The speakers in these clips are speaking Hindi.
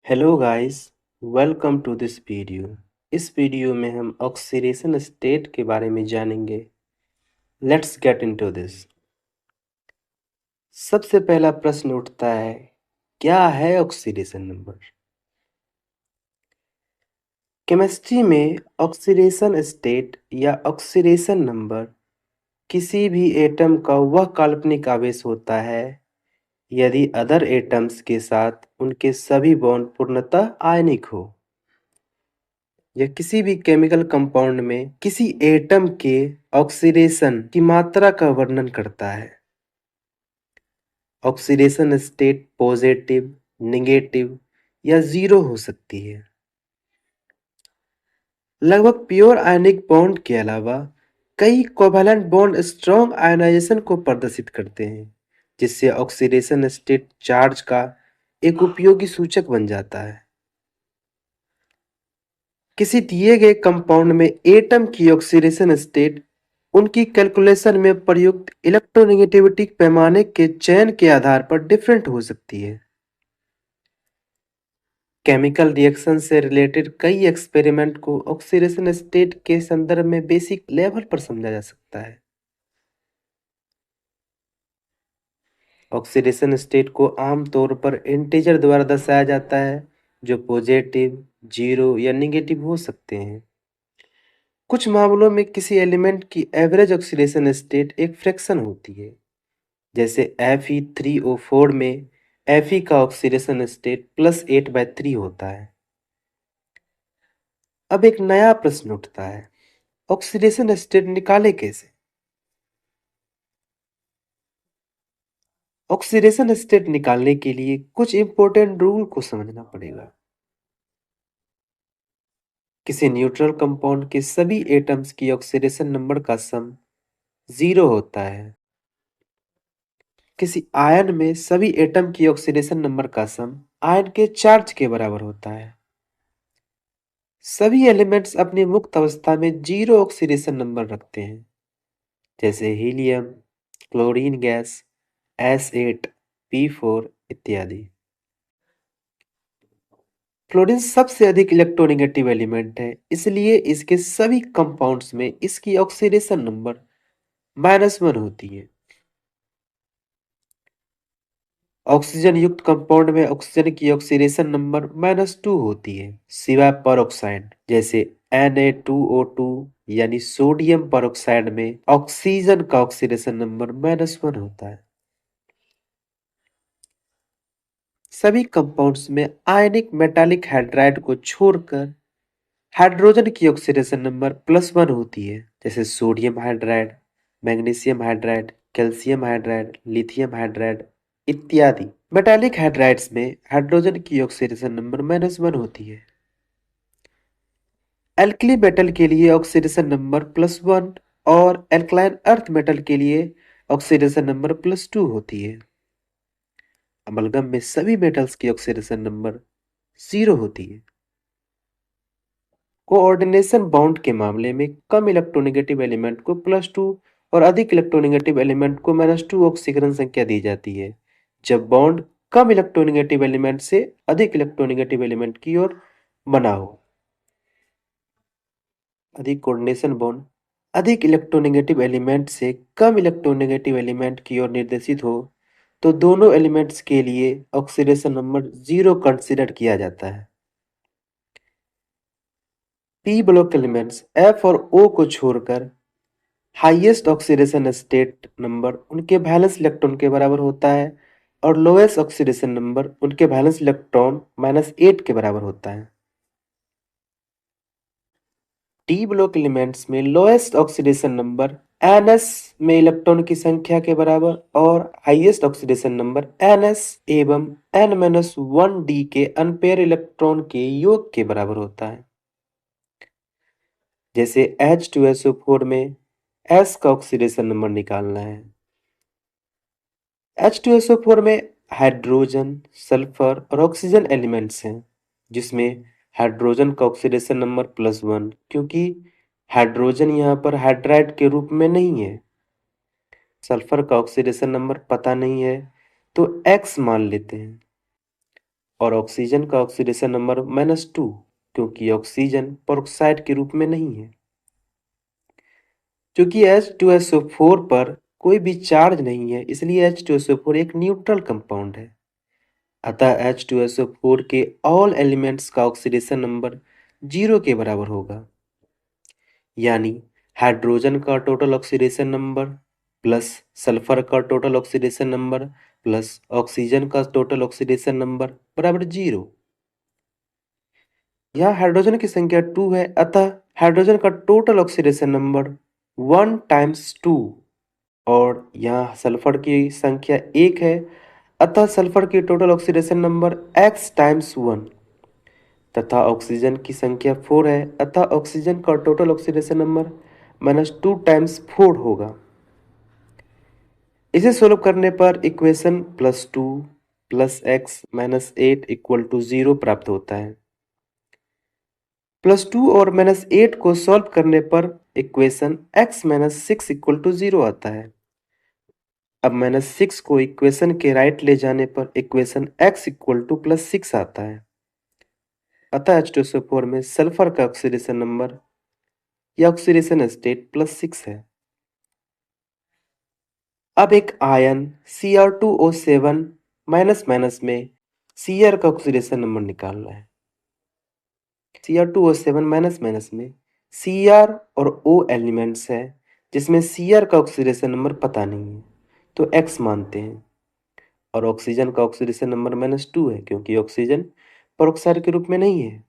Hello guys, welcome to this video. इस वीडियो में हम ऑक्सीडेशन स्टेट के बारे में जानेंगे। Let's get into this. सबसे पहला प्रश्न उठता है, क्या है ऑक्सीडेशन नंबर? केमिस्ट्री में ऑक्सीडेशन स्टेट या ऑक्सीडेशन नंबर किसी भी एटम का वह काल्पनिक आवेश होता है यदि अदर एटम्स के साथ उनके सभी बॉन्ड पूर्णतः आयनिक हो। यह किसी भी केमिकल कंपाउंड में किसी एटम के ऑक्सीडेशन की मात्रा का वर्णन करता है। ऑक्सीडेशन स्टेट पॉजिटिव, नेगेटिव या जीरो हो सकती है। लगभग प्योर आयनिक बॉन्ड के अलावा कई कोवैलेंट बॉन्ड स्ट्रॉन्ग आयनाइजेशन को प्रदर्शित करते हैं, जिससे ऑक्सीडेशन स्टेट चार्ज का एक उपयोगी सूचक बन जाता है। किसी दिए गए कंपाउंड में एटम की ऑक्सीडेशन स्टेट उनकी कैलकुलेशन में प्रयुक्त इलेक्ट्रोनेगेटिविटी पैमाने के चयन के आधार पर डिफरेंट हो सकती है। केमिकल रिएक्शन से रिलेटेड कई एक्सपेरिमेंट को ऑक्सीडेशन स्टेट के संदर्भ में बेसिक लेवल पर समझा जा सकता है। ऑक्सीडेशन स्टेट को आमतौर पर इंटीजर द्वारा दर्शाया जाता है, जो पॉजिटिव, जीरो या नेगेटिव हो सकते हैं। कुछ मामलों में किसी एलिमेंट की एवरेज ऑक्सीडेशन स्टेट एक फ्रैक्शन होती है, जैसे Fe3O4 में Fe का ऑक्सीडेशन स्टेट +8/3 होता है। अब एक नया प्रश्न उठता है, ऑक्सीडेशन स्टेट निकाले कैसे? ऑक्सीडेशन स्टेट निकालने के लिए कुछ इंपॉर्टेंट रूल को समझना पड़ेगा। किसी न्यूट्रल कंपाउंड के सभी एटम्स की ऑक्सीडेशन नंबर का सम 0 होता है। किसी आयन में सभी एटम की ऑक्सीडेशन नंबर का सम आयन के चार्ज के बराबर होता है। सभी एलिमेंट्स अपनी मुक्त अवस्था में 0 ऑक्सीडेशन नंबर रखते हैं, जैसे helium, chlorine gas, S8, P4 इत्यादि। क्लोरीन सबसे अधिक इलेक्ट्रोनेगेटिव एलिमेंट है, इसलिए इसके सभी कंपाउंड्स में इसकी ऑक्सीडेशन नंबर -1 होती है। ऑक्सीजन युक्त कंपाउंड में ऑक्सीजन की ऑक्सीडेशन नंबर -2 होती है, सिवाय परऑक्साइड जैसे Na2O2 यानी सोडियम परऑक्साइड में ऑक्सीजन का ऑक्सीडेशन नंबर -1 होता है। सभी कंपाउंड्स में आयनिक मेटालिक हाइड्राइड को छोड़कर हाइड्रोजन की ऑक्सीडेशन नंबर +1 होती है, जैसे sodium hydride, magnesium hydride, calcium hydride, lithium hydride इत्यादि। मेटालिक हाइड्राइड्स में हाइड्रोजन की ऑक्सीडेशन नंबर -1 होती है। एल्कली मेटल के लिए ऑक्सीडेशन नंबर +1 और एल्कलाइन अर्थ मेटल के लिए ऑक्सीडेशन नंबर +2 होती है। अमलगम में सभी मेटल्स की ऑक्सीडेशन नंबर 0 होती है। कोऑर्डिनेशन बाउंड के मामले में कम इलेक्ट्रोनेगेटिव एलिमेंट को +2 और अधिक इलेक्ट्रोनेगेटिव एलिमेंट को -2 ऑक्सीकरण संख्या दी जाती है, जब बॉन्ड कम इलेक्ट्रोनेगेटिव एलिमेंट से अधिक इलेक्ट्रोनेगेटिव एलिमेंट की ओर बना हो। अधिक कोऑर्डिनेशन बॉन्ड अधिक इलेक्ट्रोनेगेटिव एलिमेंट से कम इलेक्ट्रोनेगेटिव एलिमेंट की ओर निर्देशित हो, तो दोनों एलिमेंट्स के लिए ऑक्सीडेशन नंबर 0 कंसीडर किया जाता है। पी ब्लॉक एलिमेंट्स F और O को छोड़कर हाईएस्ट ऑक्सीडेशन स्टेट नंबर उनके वैलेंस इलेक्ट्रॉन के बराबर होता है और लोएस्ट ऑक्सीडेशन नंबर उनके वैलेंस इलेक्ट्रॉन -8 के बराबर होता है। डी ब्लॉक एलिमेंट्स में लोएस्ट ऑक्सीडेशन नंबर Ns में इलेक्ट्रॉन की संख्या के बराबर और हाईएस्ट ऑक्सीडेशन नंबर Ns एवं N-1d के अनपेयर इलेक्ट्रॉन के योग के बराबर होता है। जैसे H2SO4 में S का ऑक्सीडेशन नंबर निकालना है। H2SO4 में हाइड्रोजन, सल्फर और ऑक्सीजन एलिमेंट्स हैं, जिसमें हाइड्रोजन का ऑक्सीडेशन नंबर +1, क्योंकि हाइड्रोजन यहाँ पर हाइड्राइड के रूप में नहीं है। सल्फर का ऑक्सीडेशन नंबर पता नहीं है, तो X मान लेते हैं। और ऑक्सीजन का ऑक्सीडेशन नंबर -2 क्योंकि ऑक्सीजन पेरोक्साइड के रूप में नहीं है। चूंकि H2SO4 पर कोई भी चार्ज नहीं है इसलिए H2SO4 एक न्यूट्रल कंपाउंड है। अतः H2SO4 के ऑल एलिमेंट्स का ऑक्सीडेशन नंबर 0 के बराबर होगा। यानी हाइड्रोजन का total oxidation number plus sulphur का total oxidation number plus oxygen का टोटल ऑक्सीडेशन नंबर बराबर 0। यहाँ हाइड्रोजन की संख्या 2 है अतः हाइड्रोजन का टोटल ऑक्सीडेशन नंबर 1 टाइम्स 2 और यहाँ सल्फर की संख्या 1 है अतः सल्फर की total oxidation number x times 1 तथा ऑक्सीजन की संख्या 4 है अतः ऑक्सीजन का टोटल ऑक्सीडेशन नंबर -2 टाइम्स 4 होगा। इसे सोल्व करने पर इक्वेशन +2 + x - 8 = 0 प्राप्त होता है। +2 और -8 को सॉल्व करने पर इक्वेशन x - 6 = 0 आता है। अब -6 को इक्वेशन के राइट ले जाने पर इक्वेशन x = +6 आता है। अतः H2SO4 में सल्फर का ऑक्सीडेशन नंबर या ऑक्सीडेशन स्टेट +6 है। अब एक आयन Cr2O7 में Cr का ऑक्सीडेशन नंबर निकालना है। Cr2O7 में Cr और O एलिमेंट्स है जिसमें Cr का ऑक्सीडेशन नंबर पता नहीं है तो x मानते हैं और ऑक्सीजन का ऑक्सीडेशन नंबर -2 है क्योंकि ऑक्सीजन पेरोक्साइड के रूप में नहीं है।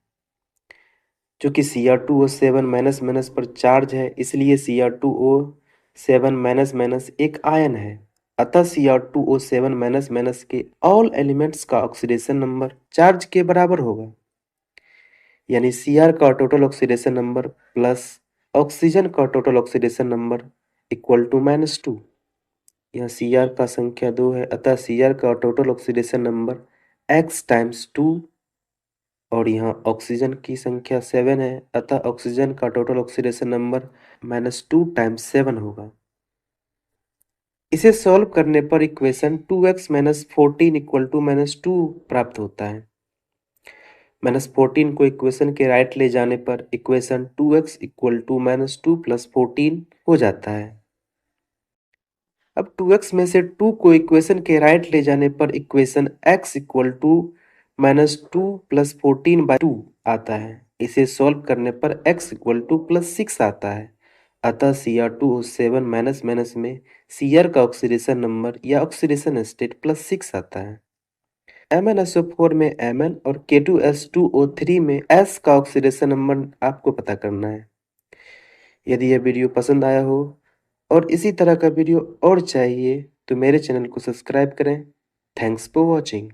चूंकि Cr2O7 पर चार्ज है इसलिए Cr2O7 एक आयन है। अतः Cr2O7 के ऑल एलिमेंट्स का ऑक्सीडेशन नंबर चार्ज के बराबर होगा। यानी Cr का total oxidation number plus oxygen का total oxidation number equal to -2। यहाँ Cr का संख्या 2 है अतः Cr का total oxidation number x times 2 और यहाँ ऑक्सीजन की संख्या 7 है अतः ऑक्सीजन का टोटल ऑक्सीडेशन नंबर -2 टाइम्स 7 होगा। इसे सॉल्व करने पर इक्वेशन 2x - 14 = -2 प्राप्त होता है। -14 को इक्वेशन के राइट ले जाने पर इक्वेशन 2x = -2 + 14 हो जाता है। अब 2x में से 2 को इक्वेशन के राइट ले जाने पर इक्वेशन x = -2 + 14/2 आता है। इसे सॉल्व करने पर x = +6 आता है। अतः Cr2O7 में Cr का ऑक्सीडेशन नंबर या ऑक्सीडेशन स्टेट +6 आता है। MnSO4 में Mn और K2S2O3 में S का ऑक्सीडेशन नंबर आपको पता करना है। यदि यह वीडियो पसंद आया हो और इसी तरह का वीडियो और चाहिए तो मेरे चैनल को सब्सक्राइब करें। Thanks for watching.